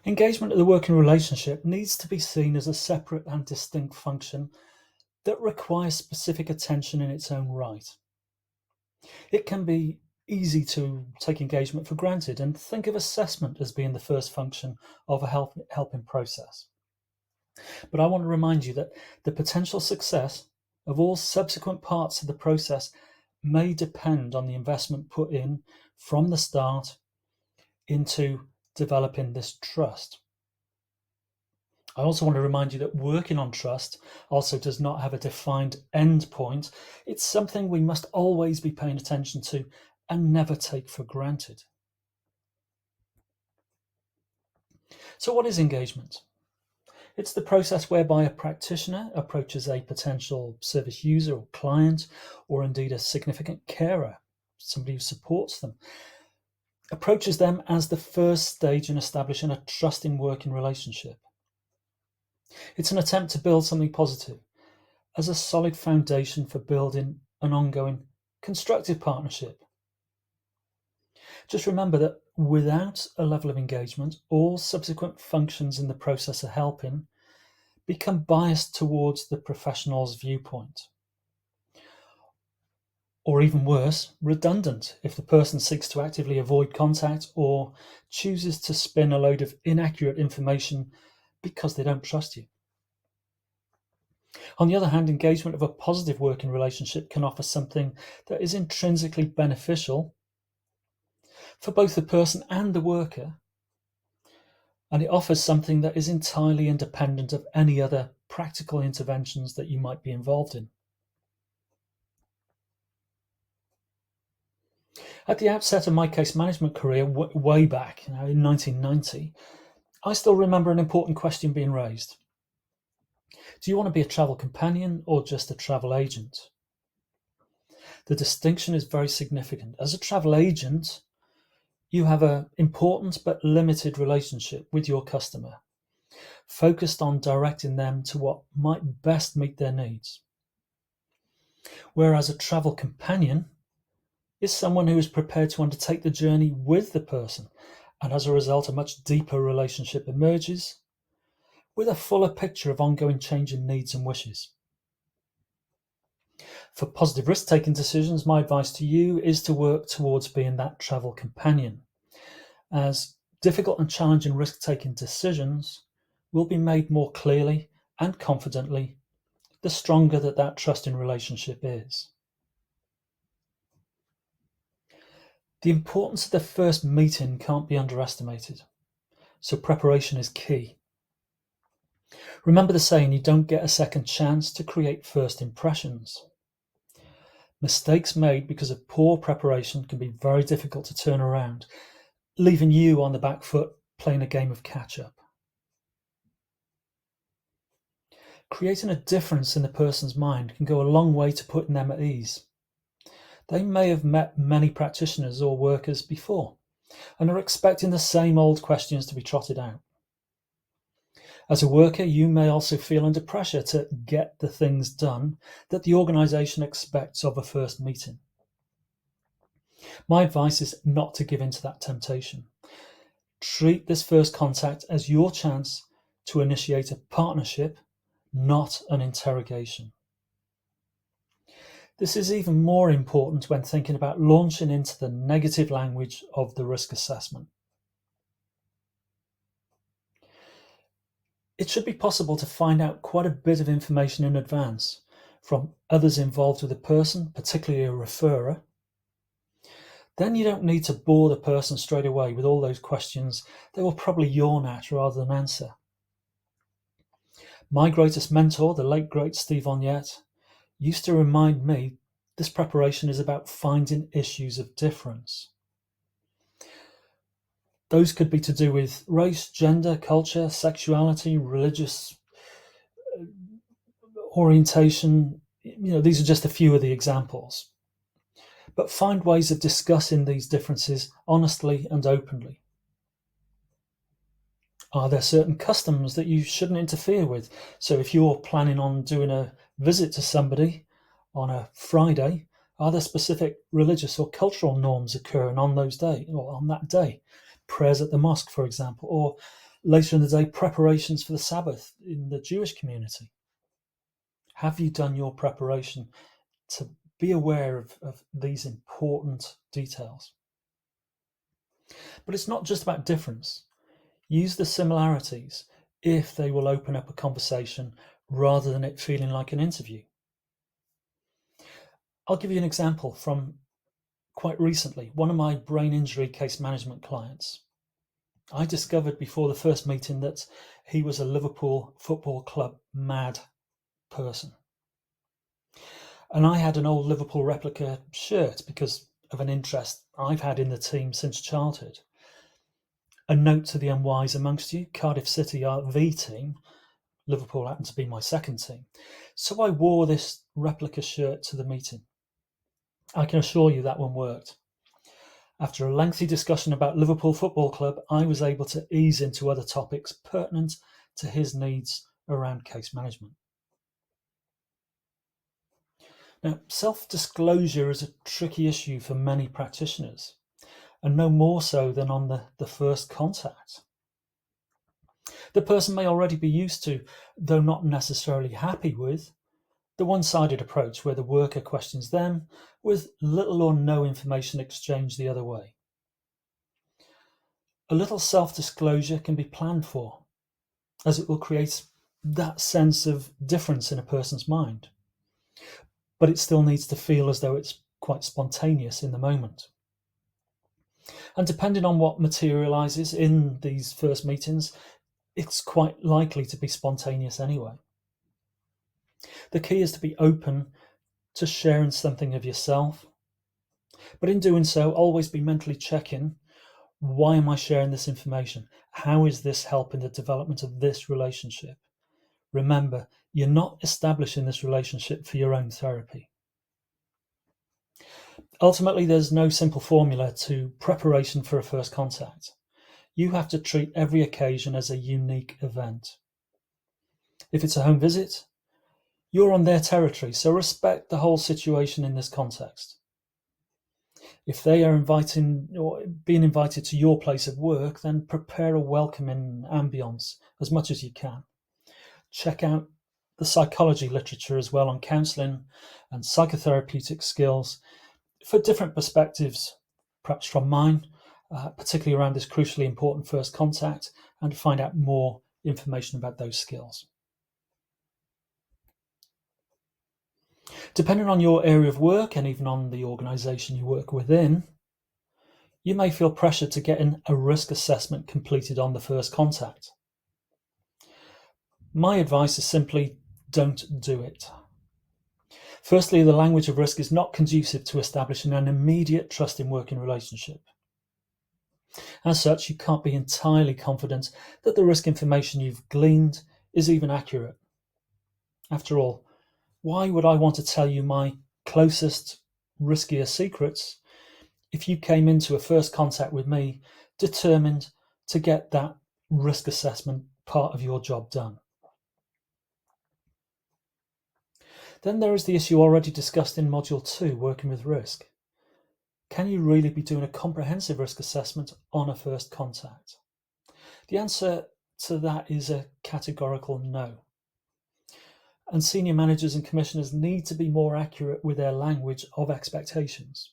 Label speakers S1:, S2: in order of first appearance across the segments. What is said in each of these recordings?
S1: Engagement of the working relationship needs to be seen as a separate and distinct function that requires specific attention in its own right. It can be easy to take engagement for granted and think of assessment as being the first function of a helping process. But I want to remind you that the potential success of all subsequent parts of the process may depend on the investment put in from the start into developing this trust. I also want to remind you that working on trust also does not have a defined end point. It's something we must always be paying attention to and never take for granted. So, what is engagement? It's the process whereby a practitioner approaches a potential service user or client, or indeed a significant carer, somebody who supports them, approaches them as the first stage in establishing a trusting working relationship. It's an attempt to build something positive as a solid foundation for building an ongoing constructive partnership. Just remember that without a level of engagement, all subsequent functions in the process of helping become biased towards the professional's viewpoint. Or even worse, redundant if the person seeks to actively avoid contact or chooses to spin a load of inaccurate information because they don't trust you. On the other hand, engagement of a positive working relationship can offer something that is intrinsically beneficial for both the person and the worker, and it offers something that is entirely independent of any other practical interventions that you might be involved in. At the outset of my case management career, way back in 1990, I still remember an important question being raised. Do you want to be a travel companion or just a travel agent? The distinction is very significant. As a travel agent, you have an important but limited relationship with your customer, focused on directing them to what might best meet their needs. Whereas a travel companion is someone who is prepared to undertake the journey with the person, and as a result, a much deeper relationship emerges with a fuller picture of ongoing changing needs and wishes. For positive risk-taking decisions, my advice to you is to work towards being that travel companion, as difficult and challenging risk-taking decisions will be made more clearly and confidently the stronger that trusting relationship is. The importance of the first meeting can't be underestimated, so preparation is key. Remember the saying, you don't get a second chance to create first impressions. Mistakes made because of poor preparation can be very difficult to turn around, leaving you on the back foot playing a game of catch-up. Creating a difference in the person's mind can go a long way to putting them at ease. They may have met many practitioners or workers before and are expecting the same old questions to be trotted out. As a worker, you may also feel under pressure to get the things done that the organisation expects of a first meeting. My advice is not to give in to that temptation. Treat this first contact as your chance to initiate a partnership, not an interrogation. This is even more important when thinking about launching into the negative language of the risk assessment. It should be possible to find out quite a bit of information in advance from others involved with the person, particularly a referrer. Then you don't need to bore the person straight away with all those questions they will probably yawn at rather than answer. My greatest mentor, the late great Steve Onyett, used to remind me this preparation is about finding issues of difference. Those could be to do with race, gender, culture, sexuality, religious orientation. These are just a few of the examples. But find ways of discussing these differences honestly and openly. Are there certain customs that you shouldn't interfere with? So if you're planning on doing a visit to somebody on a Friday, are there specific religious or cultural norms occurring on those days or on that day? Prayers at the mosque, for example, or Later in the day, preparations for the Sabbath in the Jewish community. Have you done your preparation to be aware of these important details? But it's not just about difference. Use the similarities if they will open up a conversation rather than it feeling like an interview. I'll give you an example from quite recently. One of my brain injury case management clients. I discovered before the first meeting that he was a Liverpool Football Club mad person. And I had an old Liverpool replica shirt because of an interest I've had in the team since childhood. A note to the unwise amongst you, Cardiff City are the team. Liverpool happened to be my second team. So I wore this replica shirt to the meeting. I can assure you that one worked. After a lengthy discussion about Liverpool Football Club, I was able to ease into other topics pertinent to his needs around case management. Now, self-disclosure is a tricky issue for many practitioners, and no more so than on the first contact. The person may already be used to, though not necessarily happy with, the one-sided approach where the worker questions them with little or no information exchanged the other way. A little self-disclosure can be planned for, as it will create that sense of difference in a person's mind. But it still needs to feel as though it's quite spontaneous in the moment. And depending on what materializes in these first meetings, it's quite likely to be spontaneous anyway. The key is to be open to sharing something of yourself, but in doing so, always be mentally checking, why am I sharing this information? How is this helping the development of this relationship? Remember, you're not establishing this relationship for your own therapy. Ultimately, there's no simple formula to preparation for a first contact. You have to treat every occasion as a unique event. If it's a home visit, you're on their territory, so respect the whole situation in this context. If they are inviting or being invited to your place of work, then prepare a welcoming ambience as much as you can. Check out the psychology literature as well on counselling and psychotherapeutic skills for different perspectives, perhaps from mine, particularly around this crucially important first contact, and to find out more information about those skills. Depending on your area of work and even on the organisation you work within, you may feel pressured to get a risk assessment completed on the first contact. My advice is simply don't do it. Firstly, the language of risk is not conducive to establishing an immediate trusting working relationship. As such, you can't be entirely confident that the risk information you've gleaned is even accurate. After all, why would I want to tell you my closest, riskier secrets if you came into a first contact with me determined to get that risk assessment part of your job done? Then there is the issue already discussed in Module 2, working with risk. Can you really be doing a comprehensive risk assessment on a first contact? The answer to that is a categorical no. And senior managers and commissioners need to be more accurate with their language of expectations.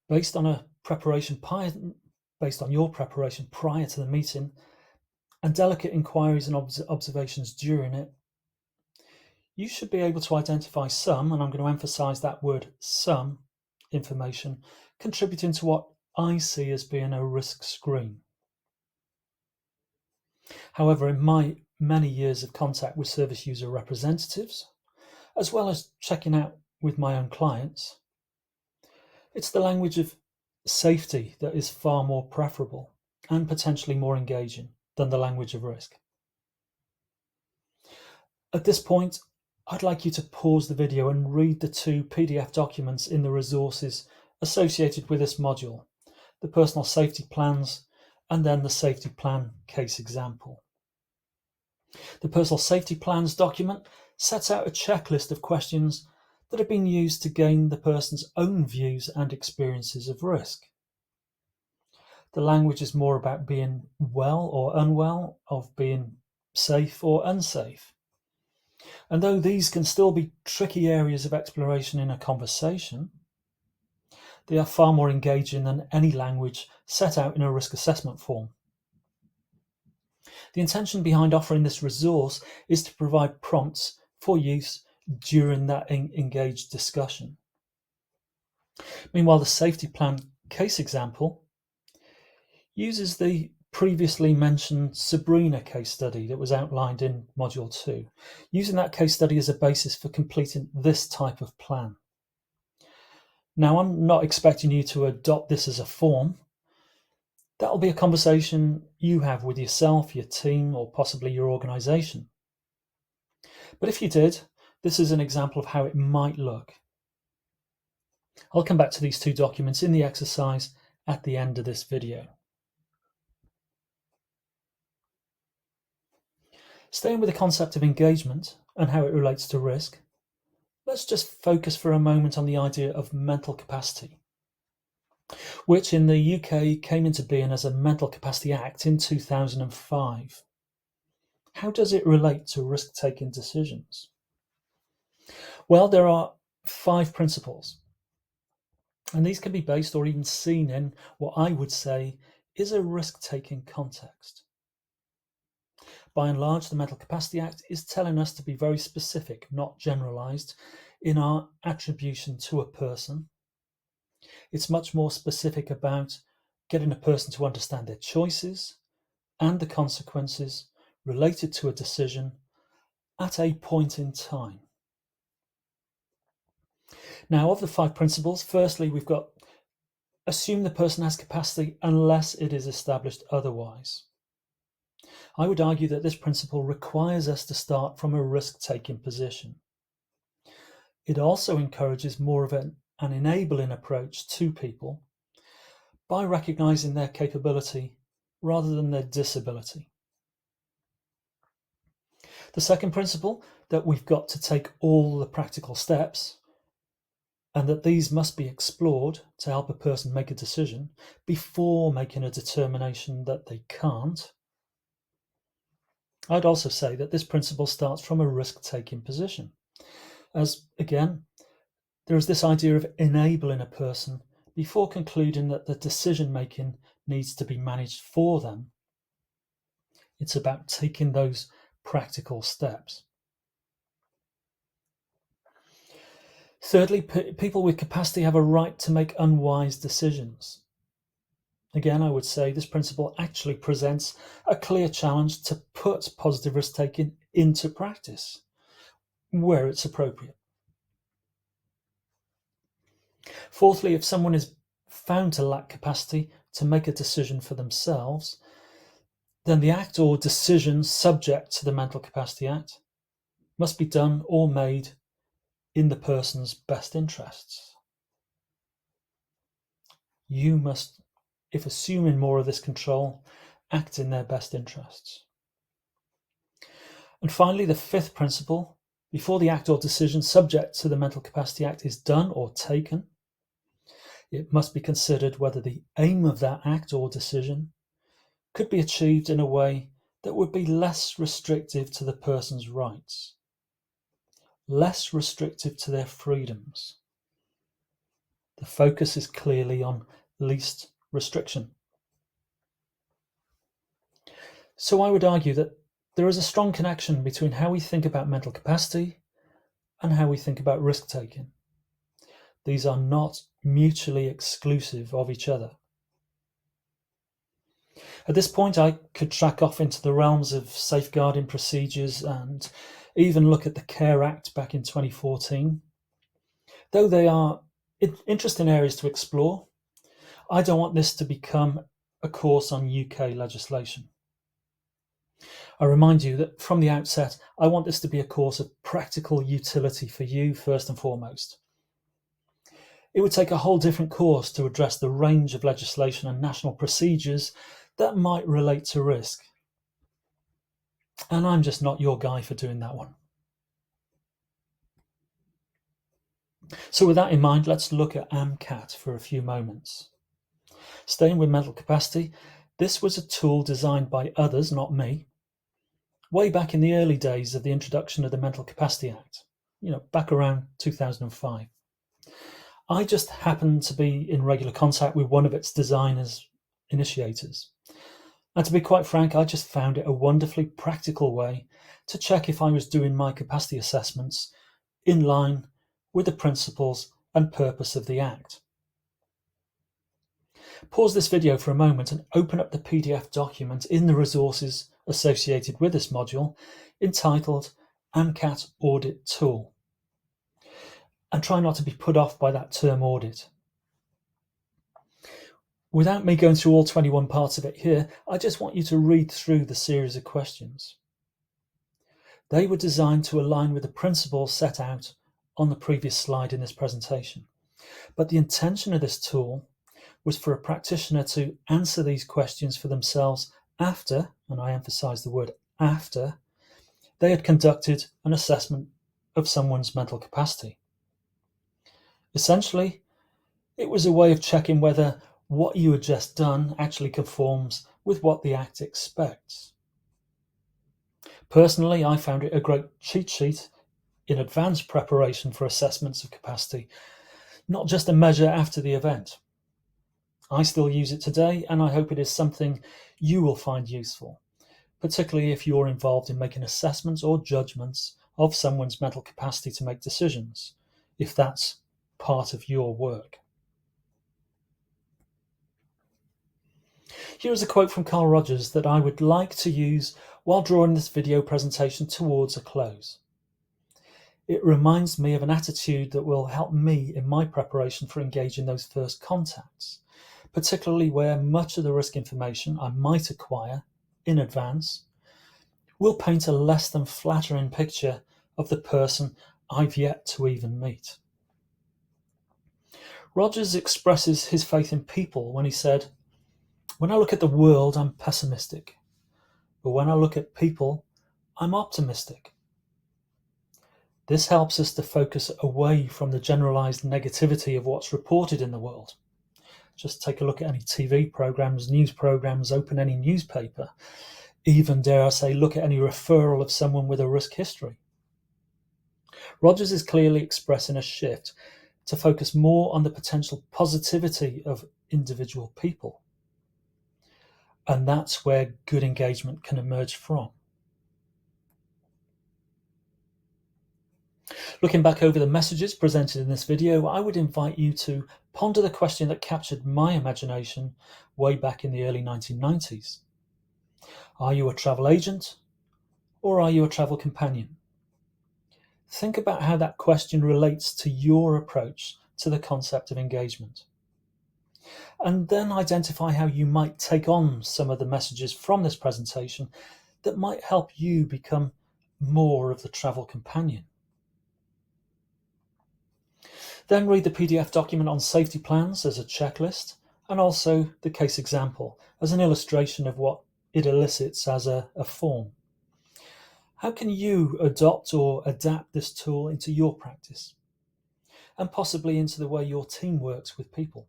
S1: Based on your preparation prior to the meeting and delicate inquiries and observations during it, you should be able to identify some, and I'm going to emphasize that word, some information contributing to what I see as being a risk screen. However, in my many years of contact with service user representatives, as well as checking out with my own clients, it's the language of safety that is far more preferable and potentially more engaging than the language of risk. At this point, I'd like you to pause the video and read the 2 PDF documents in the resources associated with this module, the personal safety plans and then the safety plan case example. The personal safety plans document sets out a checklist of questions that have been used to gain the person's own views and experiences of risk. The language is more about being well or unwell, of being safe or unsafe. And though these can still be tricky areas of exploration in a conversation, they are far more engaging than any language set out in a risk assessment form. The intention behind offering this resource is to provide prompts for use during that engaged discussion. Meanwhile, the safety plan case example uses the previously mentioned Sabrina case study that was outlined in Module 2, using that case study as a basis for completing this type of plan. Now, I'm not expecting you to adopt this as a form. That'll be a conversation you have with yourself, your team, or possibly your organization. But if you did, this is an example of how it might look. I'll come back to these two documents in the exercise at the end of this video. Staying with the concept of engagement and how it relates to risk, let's just focus for a moment on the idea of mental capacity, which in the UK came into being as a Mental Capacity Act in 2005. How does it relate to risk-taking decisions? Well, there are 5 principles, and these can be based or even seen in what I would say is a risk-taking context. By and large, the Mental Capacity Act is telling us to be very specific, not generalized, in our attribution to a person. It's much more specific about getting a person to understand their choices and the consequences related to a decision at a point in time. Now, of the 5 principles, firstly, we've got assume the person has capacity unless it is established otherwise. I would argue that this principle requires us to start from a risk-taking position. It also encourages more of an enabling approach to people by recognizing their capability rather than their disability. The second principle, that we've got to take all the practical steps and that these must be explored to help a person make a decision before making a determination that they can't. I'd also say that this principle starts from a risk-taking position, as, again, there is this idea of enabling a person before concluding that the decision-making needs to be managed for them. It's about taking those practical steps. Thirdly, people with capacity have a right to make unwise decisions. Again, I would say this principle actually presents a clear challenge to put positive risk-taking into practice where it's appropriate. Fourthly, if someone is found to lack capacity to make a decision for themselves, then the act or decision subject to the Mental Capacity Act must be done or made in the person's best interests. You must, if assuming more of this control, act in their best interests. And finally, the 5th principle, before the act or decision subject to the Mental Capacity Act is done or taken, it must be considered whether the aim of that act or decision could be achieved in a way that would be less restrictive to the person's rights, less restrictive to their freedoms. The focus is clearly on least restriction. So I would argue that there is a strong connection between how we think about mental capacity and how we think about risk-taking. These are not mutually exclusive of each other. At this point, I could track off into the realms of safeguarding procedures and even look at the CARE Act back in 2014. Though they are interesting areas to explore, I don't want this to become a course on UK legislation. I remind you that from the outset, I want this to be a course of practical utility for you first and foremost. It would take a whole different course to address the range of legislation and national procedures that might relate to risk. And I'm just not your guy for doing that one. So with that in mind, let's look at AMCAT for a few moments. Staying with mental capacity, this was a tool designed by others, not me, way back in the early days of the introduction of the Mental Capacity Act, back around 2005. I just happened to be in regular contact with one of its designers, initiators. And to be quite frank, I just found it a wonderfully practical way to check if I was doing my capacity assessments in line with the principles and purpose of the Act. Pause this video for a moment and open up the PDF document in the resources associated with this module entitled AMCAT Audit Tool. And try not to be put off by that term audit. Without me going through all 21 parts of it here, I just want you to read through the series of questions. They were designed to align with the principles set out on the previous slide in this presentation. But the intention of this tool was for a practitioner to answer these questions for themselves after, and I emphasize the word after, they had conducted an assessment of someone's mental capacity. Essentially, it was a way of checking whether what you had just done actually conforms with what the Act expects. Personally, I found it a great cheat sheet in advanced preparation for assessments of capacity, not just a measure after the event. I still use it today, and I hope it is something you will find useful, particularly if you're involved in making assessments or judgments of someone's mental capacity to make decisions, if that's part of your work. Here is a quote from Carl Rogers that I would like to use while drawing this video presentation towards a close. It reminds me of an attitude that will help me in my preparation for engaging those first contacts, particularly where much of the risk information I might acquire in advance will paint a less than flattering picture of the person I've yet to even meet. Rogers expresses his faith in people when he said, "When I look at the world, I'm pessimistic. But when I look at people, I'm optimistic." This helps us to focus away from the generalized negativity of what's reported in the world. Just take a look at any TV programs, news programs, open any newspaper, even, dare I say, look at any referral of someone with a risk history. Rogers is clearly expressing a shift to focus more on the potential positivity of individual people. And that's where good engagement can emerge from. Looking back over the messages presented in this video, I would invite you to ponder the question that captured my imagination way back in the early 1990s. Are you a travel agent or are you a travel companion? Think about how that question relates to your approach to the concept of engagement. And then identify how you might take on some of the messages from this presentation that might help you become more of the travel companion. Then read the PDF document on safety plans as a checklist, and also the case example as an illustration of what it elicits as a form. How can you adopt or adapt this tool into your practice, and possibly into the way your team works with people?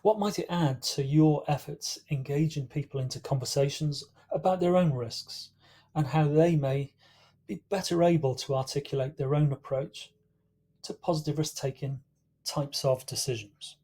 S1: What might it add to your efforts engaging people into conversations about their own risks and how they may be better able to articulate their own approach to positive risk-taking types of decisions?